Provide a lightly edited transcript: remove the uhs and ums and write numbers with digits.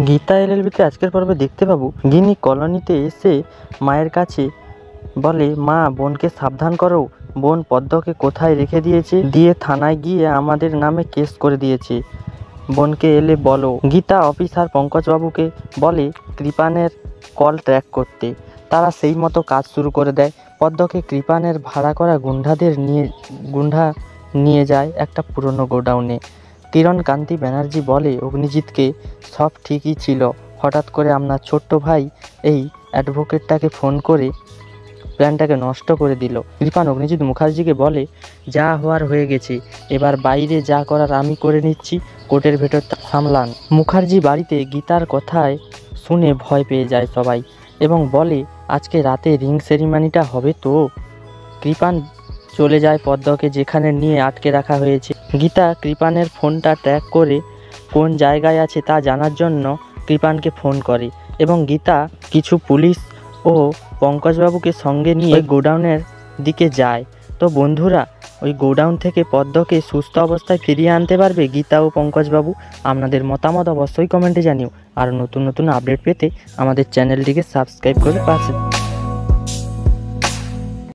গীতা এলএলবিতে আজকের পর্বে দেখতে পাবো গিনি কলোনিতে এসে মায়ের কাছে বলে, মা বোনকে সাবধান করো, বোন পদ্মকে কোথায় রেখে দিয়েছে, দিয়ে থানায় গিয়ে আমাদের নামে কেস করে দিয়েছে, বোনকে এলে বলো। গীতা অফিসার পঙ্কজবাবুকে বলে কৃপানের কল ট্র্যাক করতে। তারা সেই মতো কাজ শুরু করে দেয়। পদ্মকে কৃপানের ভাড়া করা গুন্ডা নিয়ে যায় একটা পুরনো গোডাউনে। কিরণ কান্তি ব্যানার্জি বলে অগ্নিজিৎকে, সব ঠিকই ছিল, হঠাৎ করে আপনার ছোট্ট ভাই এই অ্যাডভোকেটটাকে ফোন করে প্ল্যানটাকে নষ্ট করে দিল। কৃপান অগ্নিজিৎ মুখার্জিকে বলে, যা হওয়ার হয়ে গেছে, এবার বাইরে যা করার আমি করে নিচ্ছি, কোর্টের ভেতর সামলান। মুখার্জি বাড়িতে গীতার কথায় শুনে ভয় পেয়ে যায় সবাই এবং বলে, আজকে রাতে রিং সেরিমানিটা হবে তো। কৃপান চলে যায় পদ্মকে যেখানে নিয়ে আটকে রাখা হয়েছে। গীতা কৃপানের ফোনটা ট্র্যাক করে কোন জায়গায় আছে তা জানার জন্য কৃপানকে ফোন করে এবং গীতা কিছু পুলিশ ও পঙ্কজবাবুকে সঙ্গে নিয়ে গোডাউনের দিকে যায়। তো বন্ধুরা, ওই গোডাউন থেকে পদ্মকে সুস্থ অবস্থায় ফিরিয়ে আনতে পারবে গীতা ও পঙ্কজবাবু? আপনাদের মতামত অবশ্যই কমেন্টে জানিও। আর নতুন নতুন আপডেট পেতে আমাদের চ্যানেলটিকে সাবস্ক্রাইব করে পাশে